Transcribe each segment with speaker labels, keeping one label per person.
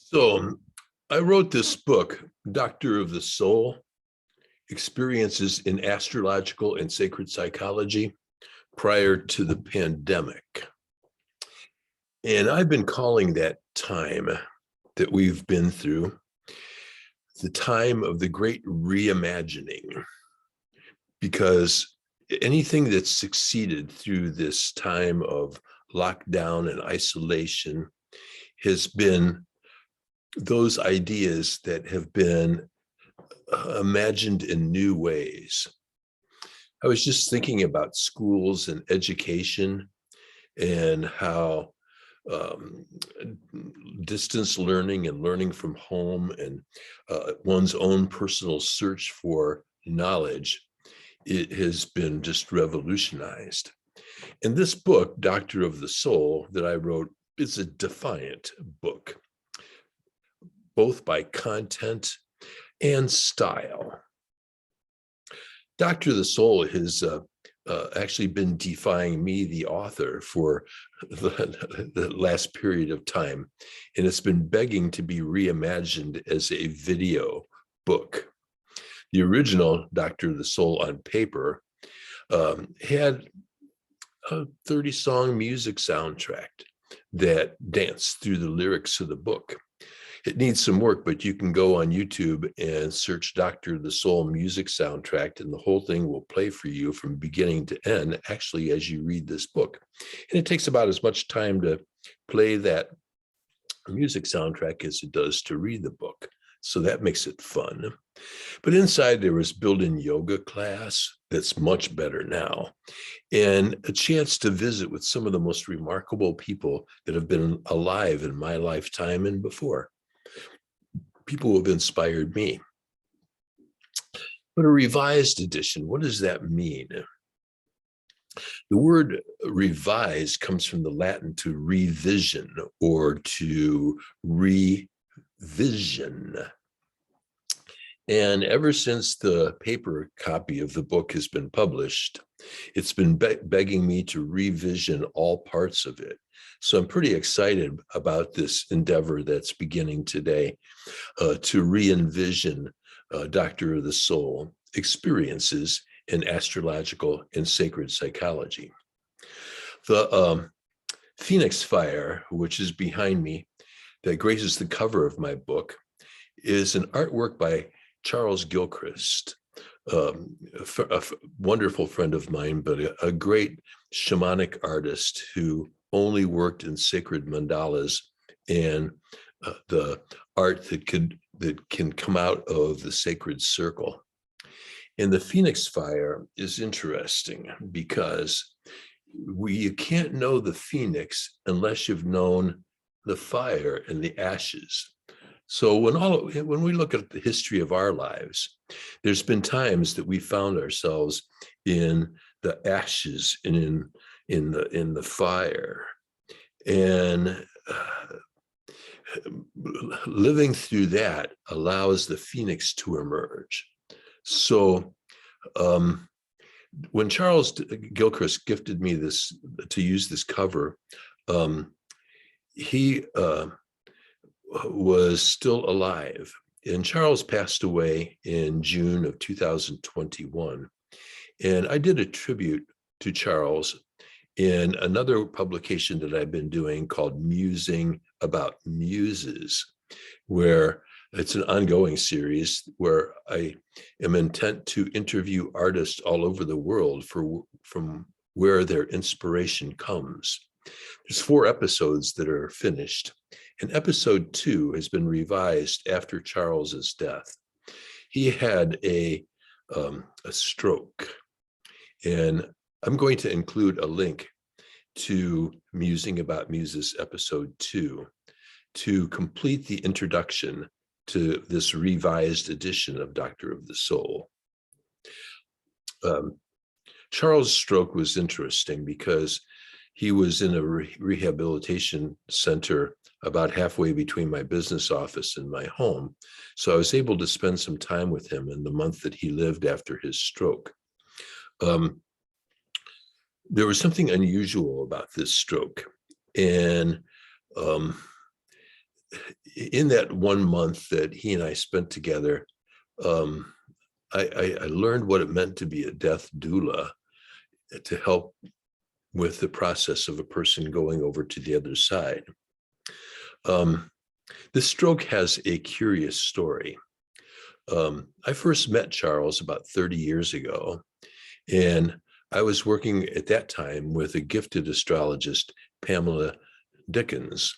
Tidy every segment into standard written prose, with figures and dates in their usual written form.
Speaker 1: So I wrote this book, Doctor of the Soul, Experiences in Astrological and Sacred Psychology, prior to the pandemic. And I've been calling that time that we've been through the time of the great reimagining, because anything that's succeeded through this time of lockdown and isolation has been those ideas that have been imagined in new ways. I was just thinking about schools and education and how distance learning and learning from home and one's own personal search for knowledge, it has been just revolutionized. And this book, Doctor of the Soul, that I wrote, is a defiant book, both by content and style. Doctor of the Soul has actually been defying me, the author, for the last period of time. And it's been begging to be reimagined as a video book. The original Doctor of the Soul on paper had a 30-song music soundtrack that danced through the lyrics of the book. It needs some work, but you can go on YouTube and search Doctor of the Soul music soundtrack, and the whole thing will play for you from beginning to end, actually, as you read this book. And it takes about as much time to play that music soundtrack as it does to read the book. So that makes it fun. But inside there was built-in yoga class that's much better now, and a chance to visit with some of the most remarkable people that have been alive in my lifetime and before. People who have inspired me. But a revised edition, what does that mean? The word revise comes from the Latin to revision or to revision. And ever since the paper copy of the book has been published, it's been begging me to revision all parts of it. So I'm pretty excited about this endeavor that's beginning today to re-envision Doctor of the Soul, Experiences in Astrological and Sacred Psychology. The Phoenix Fire, which is behind me, that graces the cover of my book, is an artwork by Charles Gilchrist, a wonderful friend of mine, but a great shamanic artist who only worked in sacred mandalas and the art that can come out of the sacred circle. And the Phoenix Fire is interesting because you can't know the phoenix unless you've known the fire and the ashes. So when we look at the history of our lives, there's been times that we found ourselves in the ashes and in the fire, and living through that allows the phoenix to emerge. So when Charles Gilchrist gifted me this to use this cover, he was still alive, and Charles passed away in June of 2021. And I did a tribute to Charles in another publication that I've been doing called Musing about Muses, where it's an ongoing series where I am intent to interview artists all over the world from where their inspiration comes. There's 4 episodes that are finished, and episode 2 has been revised after Charles's death. He had a stroke, and I'm going to include a link to Musing About Muses episode 2 to complete the introduction to this revised edition of Doctor of the Soul. Charles' stroke was interesting because he was in a rehabilitation center about halfway between my business office and my home. So I was able to spend some time with him in the month that he lived after his stroke. There was something unusual about this stroke. And in that 1 month that he and I spent together, um, I learned what it meant to be a death doula, to help with the process of a person going over to the other side. This stroke has a curious story. I first met Charles about 30 years ago, and I was working at that time with a gifted astrologist, Pamela Dickens.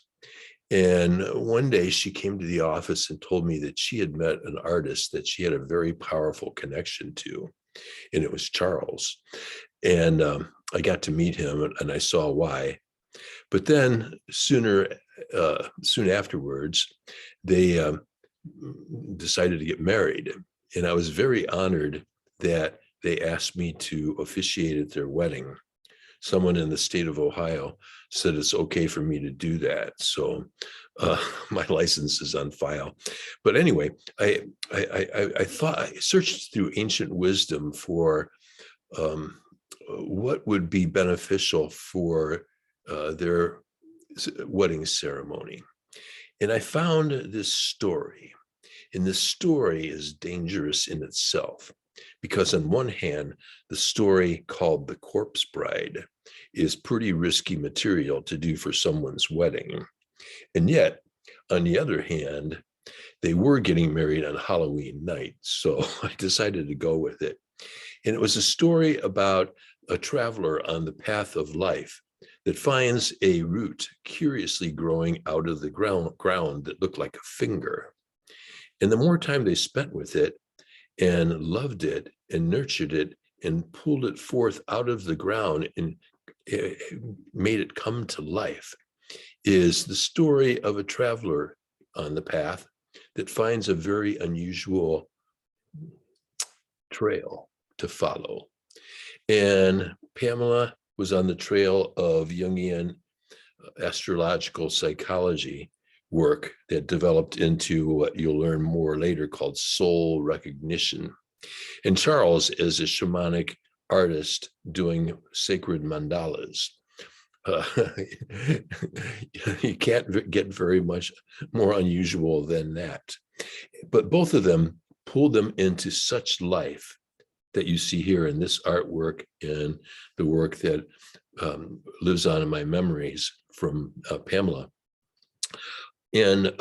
Speaker 1: And one day she came to the office and told me that she had met an artist that she had a very powerful connection to, and it was Charles. And I got to meet him, and I saw why. But then soon afterwards, they decided to get married. And I was very honored that they asked me to officiate at their wedding. Someone in the state of Ohio said it's okay for me to do that. So my license is on file. But anyway, I thought, I searched through ancient wisdom for what would be beneficial for their wedding ceremony. And I found this story. And this story is dangerous in itself, because on one hand, the story called The Corpse Bride is pretty risky material to do for someone's wedding. And yet, on the other hand, they were getting married on Halloween night. So I decided to go with it. And it was a story about a traveler on the path of life that finds a root curiously growing out of the ground that looked like a finger. And the more time they spent with it and loved it and nurtured it and pulled it forth out of the ground and made it come to life, is the story of a traveler on the path that finds a very unusual trail to follow. And Pamela was on the trail of Jungian astrological psychology work that developed into what you'll learn more later called soul recognition. And Charles is a shamanic artist doing sacred mandalas. You can't get very much more unusual than that. But both of them pulled them into such life that you see here in this artwork and the work that lives on in my memories from Pamela. And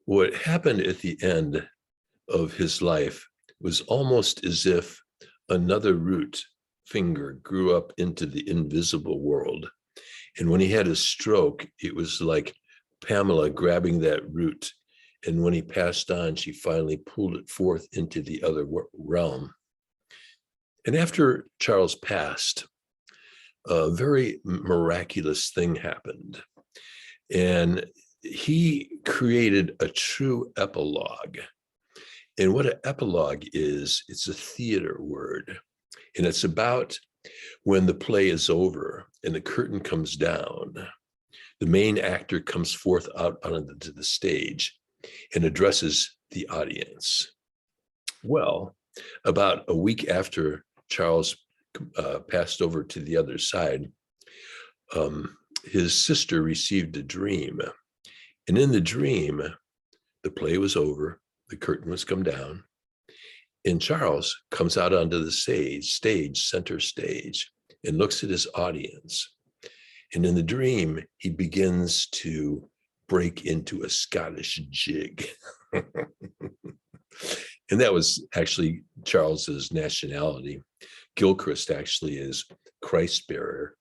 Speaker 1: what happened at the end of his life was almost as if another root finger grew up into the invisible world. And when he had his stroke, it was like Pamela grabbing that root. And when he passed on, she finally pulled it forth into the other realm. And after Charles passed, a very miraculous thing happened. And he created a true epilogue. And what an epilogue is, it's a theater word. And it's about when the play is over and the curtain comes down, the main actor comes forth out onto the stage and addresses the audience. Well, about a week after Charles passed over to the other side, his sister received a dream. And in the dream, the play was over, the curtain was come down, and Charles comes out onto the center stage, and looks at his audience. And in the dream, he begins to break into a Scottish jig. And that was actually Charles's nationality. Gilchrist actually is Christ bearer.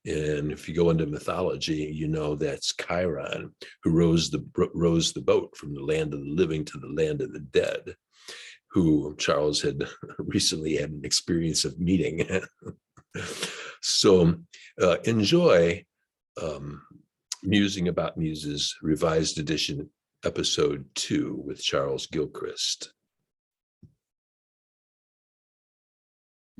Speaker 1: And if you go into mythology, you know that's Chiron, who rows the boat from the land of the living to the land of the dead, who Charles had recently had an experience of meeting. So enjoy Musing About Muses, Revised Edition, Episode 2 with Charles Gilchrist.